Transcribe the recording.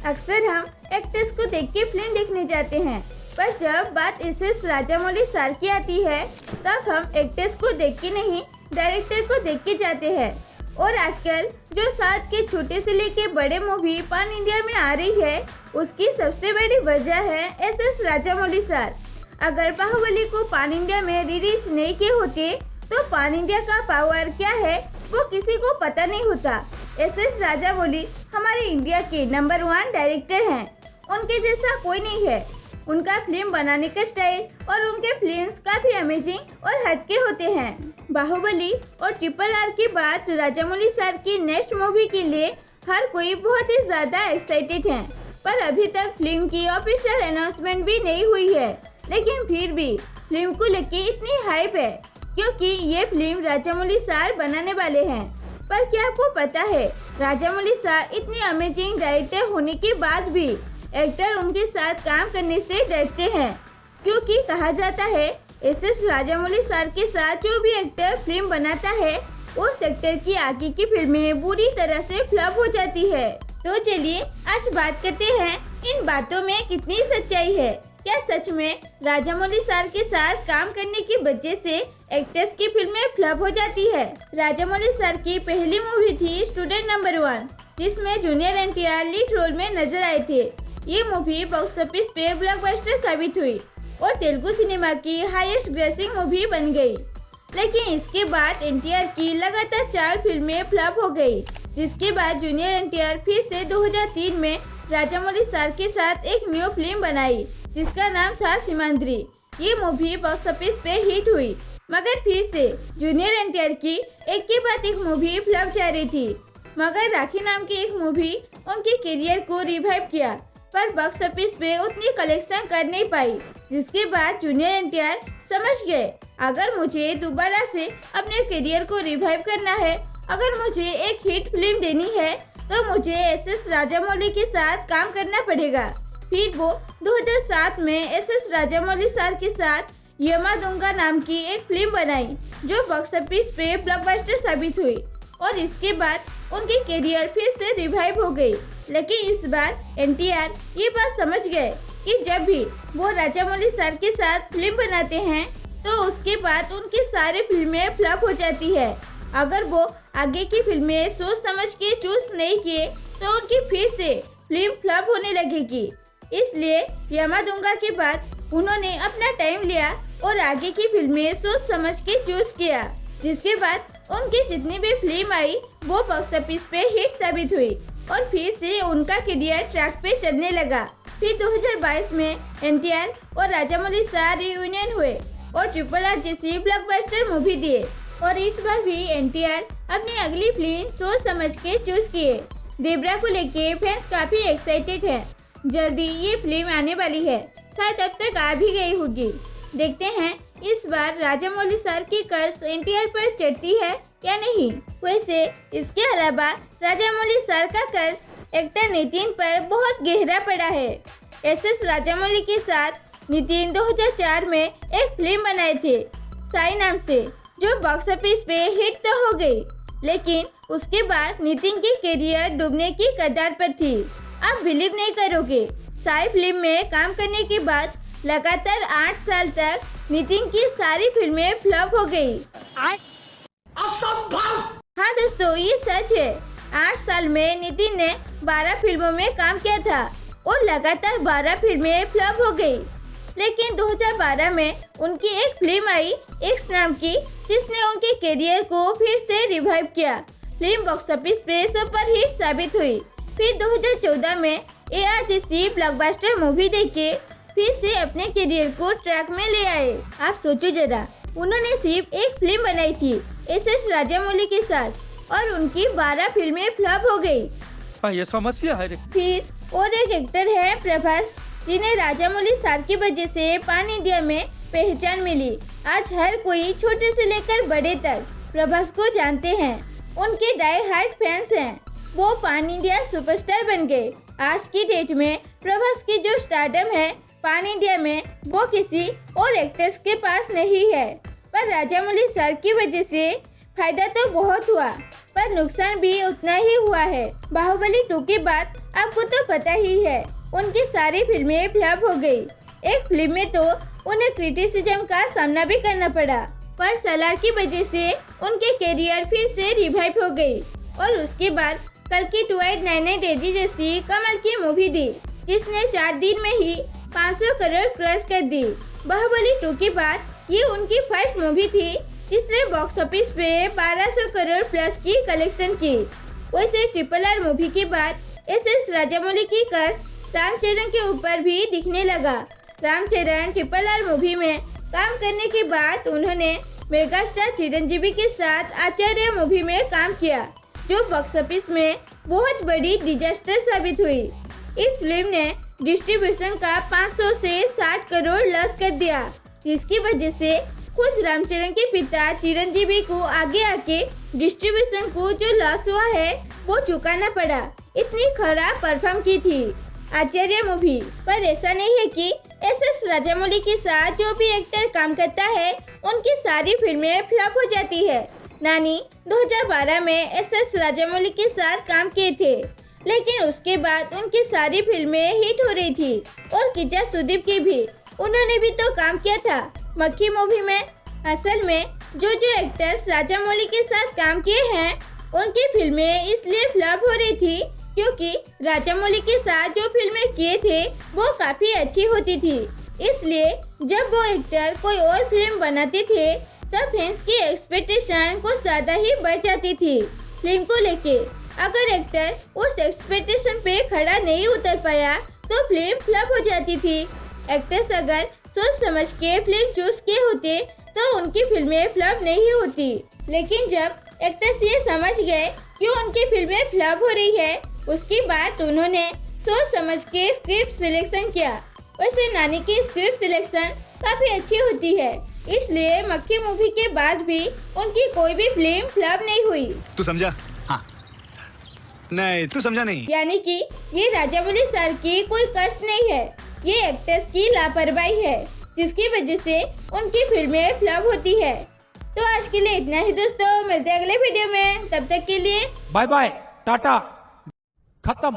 अक्सर हम एक्ट्रेस को देख के फिल्म देखने जाते हैं, पर जब बात SS राजामौली सर की आती है तब हम एक्ट्रेस को देख के नहीं डायरेक्टर को देख के जाते हैं। और आजकल जो साउथ के छोटे से लेके बड़े मूवी पान इंडिया में आ रही है, उसकी सबसे बड़ी वजह है SS राजामौली सर। अगर बाहुबली को पान इंडिया में रिलीज नहीं किए होते तो पान इंडिया का पावर क्या है वो किसी को पता नहीं होता। SS राजामौली हमारे इंडिया के नंबर 1 डायरेक्टर हैं। उनके जैसा कोई नहीं है। उनका फिल्म बनाने का स्टाइल और उनके फिल्म्स काफी अमेजिंग और हटके होते हैं। बाहुबली और RRR के बाद राजामौली सर की नेक्स्ट मूवी के लिए हर कोई बहुत ही ज्यादा एक्साइटेड है, पर अभी तक फिल्म की ऑफिशियल अनाउंसमेंट भी नहीं हुई है। लेकिन फिर भी फिल्म को लेके इतनी हाइप है क्योंकि ये फिल्म राजामौली सर बनाने वाले हैं। पर क्या आपको पता है, राजामौली सर इतने अमेजिंग डायरेक्टर होने के बाद भी एक्टर उनके साथ काम करने से डरते हैं, क्योंकि कहा जाता है SS राजामौली सर के साथ जो भी एक्टर फिल्म बनाता है उस एक्टर की आगे की फिल्में बुरी तरह से फ्लॉप हो जाती है। तो चलिए आज बात करते हैं इन बातों में कितनी सच्चाई है। क्या सच में राजामौली सर के साथ काम करने की वजह से एक्टर्स की फिल्में फ्लॉप हो जाती है? राजामौली सर की पहली मूवी थी स्टूडेंट नंबर 1, जिसमें जूनियर NTR लीड रोल में नजर आए थे। ये मूवी बॉक्स ऑफिस पे ब्लॉकबस्टर साबित हुई और तेलुगु सिनेमा की हाईएस्ट ग्रेसिंग मूवी बन गई। लेकिन इसके बाद NTR की लगातार 4 फिल्में फ्लॉप हो गई, जिसके बाद जूनियर NTR फिर से 2003 में राजामौली सर के साथ एक न्यू फिल्म बनाई जिसका नाम था सीमांद्री। ये मूवी बॉक्स ऑफिस पे हिट हुई, मगर फिर से जूनियर NTR की एक के बाद एक मूवी फ्लॉप जा रही थी। मगर राखी नाम की एक मूवी उनके करियर को रिवाइव किया, पर बॉक्स ऑफिस पे उतनी कलेक्शन कर नहीं पाई, जिसके बाद जूनियर NTR समझ गए अगर मुझे दोबारा से अपने करियर को रिवाइव करना है, अगर मुझे एक हिट फिल्म देनी है तो मुझे SS राजामौली के साथ काम करना पड़ेगा। फिर वो 2007 में SS राजामौली सर के साथ यमादुंगा नाम की एक फिल्म बनाई जो बॉक्स ऑफिस पे ब्लॉकबस्टर साबित हुई और इसके बाद उनकी करियर फिर से रिवाइव हो गई। लेकिन इस बार NTR ये बात समझ गए कि जब भी वो राजामौली सर के साथ फिल्म बनाते हैं तो उसके बाद उनकी सारी फिल्में फ्लॉप हो जाती है। अगर वो आगे की फिल्में सोच समझ के चूज नहीं किए तो उनकी फिर से फिल्म फ्लॉप होने लगेगी। इसलिए यमादुंगा के बाद उन्होंने अपना टाइम लिया और आगे की फिल्में सोच समझ के चूज किया, जिसके बाद उनकी जितनी भी फिल्म आई वो बॉक्स ऑफिस पे हिट साबित हुई और फिर से उनका करियर ट्रैक पे चलने लगा। फिर 2022 में NTR और राजामौली सर रियूनियन हुए और RRR जैसी ब्लॉकबस्टर मूवी दिए और इस बार भी NTR अपनी अगली फिल्म सोच समझ के चूज किए। देवरा को लेके फैंस काफी एक्साइटेड हैं। जल्दी ये फिल्म आने वाली है, शायद अब तक आ भी गई होगी। देखते हैं इस बार राजामौली सर की कर्ज NTR पर चढ़ती है या नहीं। वैसे इसके अलावा राजामौली सर का कर्ज एक्टर नितिन पर बहुत गहरा पड़ा है। SS राजामौली के साथ नितिन 2004 में एक फिल्म बनाए थे साई नाम से, जो बॉक्स ऑफिस पे हिट तो हो गई, लेकिन उसके बाद नितिन की करियर डूबने की कगार पर थी। आप बिलीव नहीं करोगे, साई फिल्म में काम करने के बाद लगातार 8 साल तक नितिन की सारी फिल्में फ्लॉप हो गई। हाँ दोस्तों, ये सच है। 8 साल में नितिन ने 12 फिल्मों में काम किया था और लगातार 12 फिल्में फ्लॉप हो गई। लेकिन 2012 में उनकी एक फिल्म आई एक्स नाम की, जिसने उनके करियर को फिर से रिवाइव किया। फिल्म बॉक्स ऑफिस पे सुपर हिट साबित हुई। फिर 2014 में AR जैसी ब्लॉकबस्टर मूवी देके फिर से अपने करियर को ट्रैक में ले आए। आप सोचो जरा, उन्होंने सिर्फ एक फिल्म बनाई थी SS राजामौली के साथ और उनकी 12 फिल्में फ्लॉप हो गई। ये समस्या है। फिर और एक एक्टर है प्रभास, जिन्हें राजामौली सर की वजह से पान इंडिया में पहचान मिली। आज हर कोई छोटे से लेकर बड़े तक प्रभास को जानते हैं। उनके डाई हार्ड फैंस हैं। वो पान इंडिया सुपरस्टार बन गए। आज की डेट में प्रभास की जो स्टारडम है पान इंडिया में, वो किसी और एक्टर्स के पास नहीं है। पर राजामौली सर की वजह से फायदा तो बहुत हुआ, पर नुकसान भी उतना ही हुआ है। बाहुबली 2 के बाद आपको तो पता ही है उनकी सारी फिल्में फ्लॉप हो गई। एक फिल्म में तो उन्हें क्रिटिसिज्म का सामना भी करना पड़ा, पर सलार की वजह से उनके करियर फिर से रिवाइव हो गई और उसके बाद कल की 2898 जैसी कमाल की मूवी दी, जिसने 4 दिन में ही 500 करोड़ क्रॉस कर दी। बाहुबली 2 के बाद ये उनकी फर्स्ट मूवी थी जिसने बॉक्स ऑफिस पे 1200 करोड़ प्लस की कलेक्शन की। वैसे RRR मूवी के बाद SS राजामौली की कर्ज रामचरण के ऊपर भी दिखने लगा। रामचरण RRR मूवी में काम करने के बाद उन्होंने मेगास्टार चिरंजीवी के साथ आचार्य मूवी में काम किया, जो बॉक्स ऑफिस में बहुत बड़ी डिजास्टर साबित हुई। इस फिल्म ने डिस्ट्रीब्यूशन का 500 से 60 करोड़ लॉस कर दिया, जिसकी वजह से खुद रामचरण के पिता चिरंजीवी को आगे आके डिस्ट्रीब्यूशन को जो लॉस हुआ है वो चुकाना पड़ा। इतनी खराब परफॉर्म की थी आचार्य मूवी। पर ऐसा नहीं है कि SS राजामौली के साथ जो भी एक्टर काम करता है उनकी सारी फिल्में फ्लॉप हो जाती है। नानी 2012 में SS राजामौली के साथ काम किए थे, लेकिन उसके बाद उनकी सारी फिल्में हिट हो रही थी। और किचा सुदीप की भी उन्होंने भी तो काम किया था मक्खी मूवी में। असल में जो एक्टर्स राजामौली के साथ काम किए हैं उनकी फिल्में इसलिए फ्लॉप हो रही थी क्योंकि राजामौली के साथ जो फिल्में किए थे वो काफी अच्छी होती थी। इसलिए जब वो एक्टर कोई और फिल्म बनाते थे तब फैंस की एक्सपेक्टेशन कुछ ज्यादा ही बढ़ जाती थी फिल्म को लेके। अगर एक्टर उस एक्सपेक्टेशन पे खड़ा नहीं उतर पाया तो फिल्म फ्लॉप हो जाती थी। एक्टर्स अगर सोच समझ के फिल्म चूज किए होते तो उनकी फिल्में फ्लॉप नहीं होती। लेकिन जब एक्टर्स ये समझ गए कि उनकी फिल्में फ्लॉप हो रही है, उसके बाद उन्होंने सोच समझ के स्क्रिप्ट सिलेक्शन किया। वैसे नानी की स्क्रिप्ट सिलेक्शन काफी अच्छी होती है, इसलिए मक्खी मूवी के बाद भी उनकी कोई भी फिल्म फ्लॉप नहीं हुई। तू समझा? हाँ। नहीं, तू समझा नहीं। यानी कि ये राजामौली सर की कोई कष्ट नहीं है, ये एक्टर्स की लापरवाही है जिसकी वजह से उनकी फिल्में फ्लॉप होती है। तो आज के लिए इतना ही दोस्तों, मिलते हैं अगले वीडियो में। तब तक के लिए बाय बाय, टाटा, खत्म।